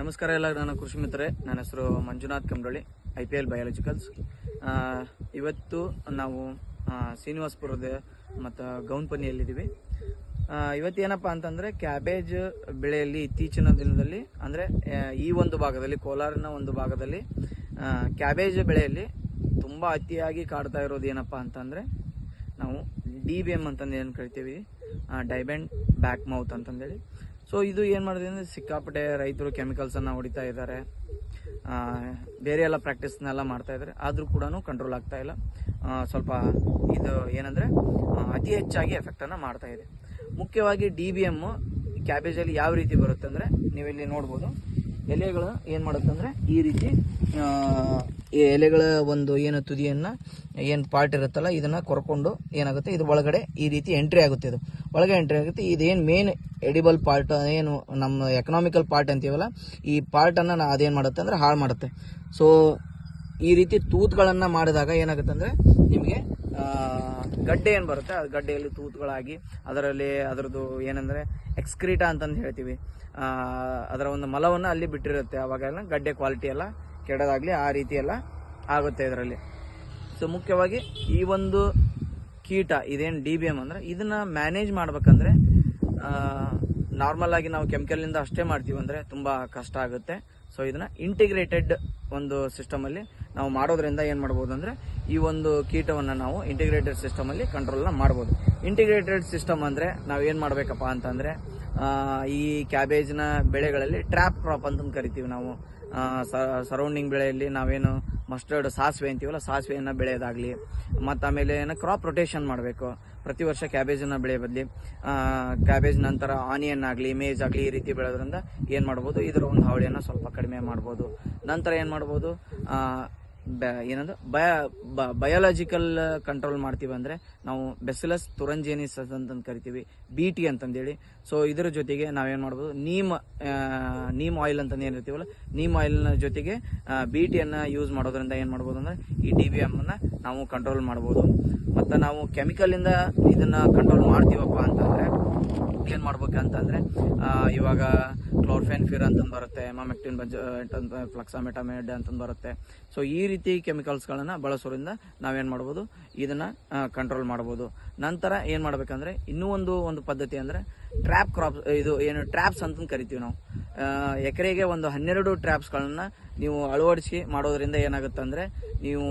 ನಮಸ್ಕಾರ ಎಲ್ಲ ನನ್ನ ಕೃಷಿ ಮಿತ್ರರೇ. ನನ್ನ ಹೆಸರು ಮಂಜುನಾಥ್ ಕಂಬ್ರಳ್ಳಿ, IPL ಬಯಾಲಜಿಕಲ್ಸ್. ಇವತ್ತು ನಾವು ಶ್ರೀನಿವಾಸಪುರದ ಮತ್ತು ಗೌನ್ಪನಿಯಲ್ಲಿದ್ದೀವಿ. ಇವತ್ತು ಏನಪ್ಪ ಅಂತಂದರೆ, ಕ್ಯಾಬೇಜ್ ಬೆಳೆಯಲ್ಲಿ ಇತ್ತೀಚಿನ ದಿನದಲ್ಲಿ ಅಂದರೆ ಈ ಒಂದು ಭಾಗದಲ್ಲಿ, ಕೋಲಾರಿನ ಒಂದು ಭಾಗದಲ್ಲಿ ಕ್ಯಾಬೇಜ್ ಬೆಳೆಯಲ್ಲಿ ತುಂಬ ಅತಿಯಾಗಿ ಕಾಡ್ತಾ ಇರೋದು ಏನಪ್ಪ ಅಂತಂದರೆ, ನಾವು DBM ಅಂತಂದು ಏನು ಕರಿತೀವಿ, ಡೈಬೆಂಡ್ ಬ್ಯಾಕ್ ಮೌತ್ ಅಂತಂದೇಳಿ. ಸೊ ಇದು ಏನು ಮಾಡಿದೆ ಅಂದರೆ, ಸಿಕ್ಕಾಪಟ್ಟೆ ರೈತರು ಕೆಮಿಕಲ್ಸನ್ನು ಹೊಡಿತಾ ಇದ್ದಾರೆ, ಬೇರೆ ಎಲ್ಲ ಪ್ರಾಕ್ಟೀಸ್ನೆಲ್ಲ ಮಾಡ್ತಾ ಇದ್ದಾರೆ. ಆದರೂ ಕೂಡ ಕಂಟ್ರೋಲ್ ಆಗ್ತಾ ಇಲ್ಲ. ಸ್ವಲ್ಪ ಇದು ಏನಂದರೆ ಅತಿ ಹೆಚ್ಚಾಗಿ ಎಫೆಕ್ಟನ್ನು ಮಾಡ್ತಾ ಇದೆ. ಮುಖ್ಯವಾಗಿ DBM ಕ್ಯಾಬೇಜಲ್ಲಿ ಯಾವ ರೀತಿ ಬರುತ್ತೆ ಅಂದರೆ, ನೀವಿಲ್ಲಿ ನೋಡ್ಬೋದು, ಎಲೆಗಳು ಏನು ಮಾಡುತ್ತೆ ಅಂದರೆ, ಈ ರೀತಿ ಈ ಎಲೆಗಳ ಒಂದು ಏನು ತುದಿಯನ್ನು ಏನು ಪಾರ್ಟ್ ಇರುತ್ತಲ್ಲ, ಇದನ್ನು ಕೊರ್ಕೊಂಡು ಏನಾಗುತ್ತೆ, ಇದು ಒಳಗಡೆ ಈ ರೀತಿ ಎಂಟ್ರಿ ಆಗುತ್ತೆ. ಇದು ಒಳಗೆ ಎಂಟ್ರಿ ಆಗುತ್ತೆ. ಇದೇನು ಮೇನ್ ಎಡಿಬಲ್ ಪಾರ್ಟ್, ಏನು ನಮ್ಮ ಎಕನಾಮಿಕಲ್ ಪಾರ್ಟ್ ಅಂತೀವಲ್ಲ, ಈ ಪಾರ್ಟನ್ನು ಅದೇನು ಮಾಡುತ್ತೆ ಅಂದರೆ ಹಾಳು ಮಾಡುತ್ತೆ. ಸೊ ಈ ರೀತಿ ತೂತುಗಳನ್ನು ಮಾಡಿದಾಗ ಏನಾಗುತ್ತೆ ಅಂದರೆ, ನಿಮಗೆ ಗಡ್ಡೆ ಏನು ಬರುತ್ತೆ, ಆ ಗಡ್ಡೆಯಲ್ಲಿ ತೂತುಗಳಾಗಿ ಅದರದ್ದು ಏನಂದರೆ ಎಕ್ಸ್ಕ್ರೀಟ ಅಂತಂದು ಹೇಳ್ತೀವಿ, ಅದರ ಒಂದು ಮಲವನ್ನು ಅಲ್ಲಿ ಬಿಟ್ಟಿರುತ್ತೆ. ಅವಾಗೆಲ್ಲ ಗಡ್ಡೆ ಕ್ವಾಲಿಟಿ ಎಲ್ಲ ಕೆಡೋದಾಗಲಿ ಆ ರೀತಿ ಎಲ್ಲ ಆಗುತ್ತೆ ಇದರಲ್ಲಿ. ಸೊ ಮುಖ್ಯವಾಗಿ ಈ ಒಂದು ಕೀಟ ಇದೇನು DBM ಅಂದರೆ, ಇದನ್ನು ಮ್ಯಾನೇಜ್ ಮಾಡ್ಬೇಕಂದ್ರೆ ನಾರ್ಮಲ್ ಆಗಿ ನಾವು ಕೆಮಿಕಲಿಂದ ಅಷ್ಟೇ ಮಾಡ್ತೀವಿ ಅಂದರೆ ತುಂಬ ಕಷ್ಟ ಆಗುತ್ತೆ. ಸೊ ಇದನ್ನು ಇಂಟಿಗ್ರೇಟೆಡ್ ಒಂದು ಸಿಸ್ಟಮಲ್ಲಿ ನಾವು ಮಾಡೋದ್ರಿಂದ ಏನು ಮಾಡ್ಬೋದು ಅಂದರೆ, ಈ ಒಂದು ಕೀಟವನ್ನು ನಾವು ಇಂಟಿಗ್ರೇಟೆಡ್ ಸಿಸ್ಟಮಲ್ಲಿ ಕಂಟ್ರೋಲ್ನ ಮಾಡ್ಬೋದು. ಇಂಟಿಗ್ರೇಟೆಡ್ ಸಿಸ್ಟಮ್ ಅಂದರೆ ನಾವು ಏನು ಮಾಡಬೇಕಪ್ಪ ಅಂತಂದರೆ, ಈ ಕ್ಯಾಬೇಜ್ನ ಬೆಳೆಗಳಲ್ಲಿ ಟ್ರ್ಯಾಪ್ ಕ್ರಾಪ್ ಅಂತ ಕರಿತೀವಿ ನಾವು. ಸರೌಂಡಿಂಗ್ ಬೆಳೆಯಲ್ಲಿ ನಾವೇನು ಮಸ್ಟರ್ಡ್ ಸಾಸಿವೆ ಅಂತೀವಲ್ಲ, ಸಾಸಿವೆಯನ್ನು ಬೆಳೆಯೋದಾಗಲಿ, ಮತ್ತು ಆಮೇಲೆ ಏನೋ ಕ್ರಾಪ್ ರೊಟೇಷನ್ ಮಾಡಬೇಕು. ಪ್ರತಿ ವರ್ಷ ಕ್ಯಾಬೇಜನ್ನು ಬೆಳೆಯ ಬದಲಿ ಕ್ಯಾಬೇಜ್ ನಂತರ ಆನಿಯನ್ ಆಗಲಿ, ಮೇಜ್ ಆಗಲಿ ಈ ರೀತಿ ಬೆಳೆಯೋದ್ರಿಂದ ಏನು ಮಾಡ್ಬೋದು, ಇದರ ಒಂದು ಹಾವಳಿಯನ್ನು ಸ್ವಲ್ಪ ಕಡಿಮೆ ಮಾಡ್ಬೋದು. ನಂತರ ಏನು ಮಾಡ್ಬೋದು, ಏನಂದ್ರೆ ಬಯಾಲಜಿಕಲ್ ಕಂಟ್ರೋಲ್ ಮಾಡ್ತೀವಿ ಅಂದರೆ, ನಾವು ಬೆಸಿಲಸ್ ತುರಂಜೇನಿಸ್ ಅಂತಂದು ಕರಿತೀವಿ, BT ಅಂತಂದೇಳಿ. ಸೊ ಇದರ ಜೊತೆಗೆ ನಾವೇನು ಮಾಡ್ಬೋದು, ನೀಮ್ ಆಯಿಲ್ ಅಂತಂದು ಏನಿರ್ತೀವಲ್ಲ, ನೀಮ್ ಆಯಿಲ್ನ ಜೊತೆಗೆ BTಯನ್ನು ಯೂಸ್ ಮಾಡೋದ್ರಿಂದ ಏನು ಮಾಡ್ಬೋದು ಅಂದರೆ, ಈ DBMನ್ನು ನಾವು ಕಂಟ್ರೋಲ್ ಮಾಡ್ಬೋದು. ಮತ್ತು ನಾವು ಕೆಮಿಕಲಿಂದ ಇದನ್ನು ಕಂಟ್ರೋಲ್ ಮಾಡ್ತೀವಪ್ಪ ಅಂತಂದರೆ ಏನು ಮಾಡ್ಬೇಕಂತಂದರೆ, ಇವಾಗ ಕ್ಲೋರ್ಫೆನ್ಫಿರ್ ಅಂತಂದು ಬರುತ್ತೆ, ಎಮಾಮೆಕ್ಟಿನ್ ಫ್ಲಕ್ಸಾಮೆಟಾಮೈಡ್ ಅಂತಂದು ಬರುತ್ತೆ. ಸೊ ಈ ರೀತಿ ಕೆಮಿಕಲ್ಸ್ಗಳನ್ನು ಬಳಸೋದ್ರಿಂದ ನಾವೇನು ಮಾಡ್ಬೋದು, ಇದನ್ನು ಕಂಟ್ರೋಲ್ ಮಾಡ್ಬೋದು. ನಂತರ ಏನು ಮಾಡ್ಬೇಕಂದ್ರೆ, ಇನ್ನೂ ಒಂದು ಪದ್ಧತಿ ಅಂದರೆ ಟ್ರ್ಯಾಪ್ ಕ್ರಾಪ್, ಇದು ಏನು ಟ್ರ್ಯಾಪ್ಸ್ ಅಂತಂದು ಕರಿತೀವಿ ನಾವು. ಎಕರೆಗೆ ಒಂದು 12 ಟ್ರ್ಯಾಪ್ಸ್ಗಳನ್ನು ನೀವು ಅಳವಡಿಸಿ ಮಾಡೋದ್ರಿಂದ ಏನಾಗುತ್ತೆ ಅಂದರೆ, ನೀವು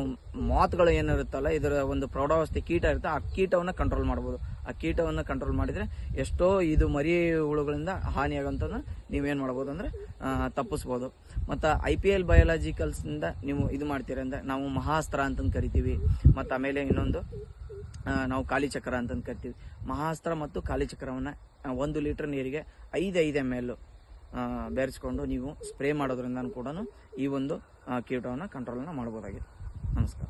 ಮಾತ್ಗಳು ಏನಿರುತ್ತಲ್ಲ, ಇದರ ಒಂದು ಪ್ರೌಢಾವಸ್ಥೆ ಕೀಟ ಇರುತ್ತೆ, ಆ ಕೀಟವನ್ನು ಕಂಟ್ರೋಲ್ ಮಾಡ್ಬೋದು. ಆ ಕೀಟವನ್ನು ಕಂಟ್ರೋಲ್ ಮಾಡಿದರೆ ಎಷ್ಟೋ ಇದು ಮರಿ ಹುಳುಗಳಿಂದ ಹಾನಿಯಾಗೋಂಥದ್ದು ನೀವೇನು ಮಾಡ್ಬೋದು ಅಂದರೆ ತಪ್ಪಿಸ್ಬೋದು. ಮತ್ತು IPL ಬಯಾಲಜಿಕಲ್ಸ್ನಿಂದ ನೀವು ಇದು ಮಾಡ್ತೀರ ಅಂದರೆ, ನಾವು ಮಹಾಸ್ತ್ರ ಅಂತಂದು ಕರಿತೀವಿ. ಮತ್ತು ಆಮೇಲೆ ಇನ್ನೊಂದು ನಾವು ಕಾಲಿಚಕ್ರ ಅಂತಂದು ಕರಿತೀವಿ. ಮಹಾಸ್ತ್ರ ಮತ್ತು ಕಾಲಿಚಕ್ರವನ್ನು 1 ಲೀಟರ್ ನೀರಿಗೆ 5 ml ಬೆರೆಸ್ಕೊಂಡು ನೀವು ಸ್ಪ್ರೇ ಮಾಡೋದ್ರಿಂದ ಕೂಡ ಈ ಒಂದು ಕೀಟವನ್ನು ಕಂಟ್ರೋಲನ್ನು ಮಾಡ್ಬೋದಾಗಿದೆ. ನಮಸ್ಕಾರ.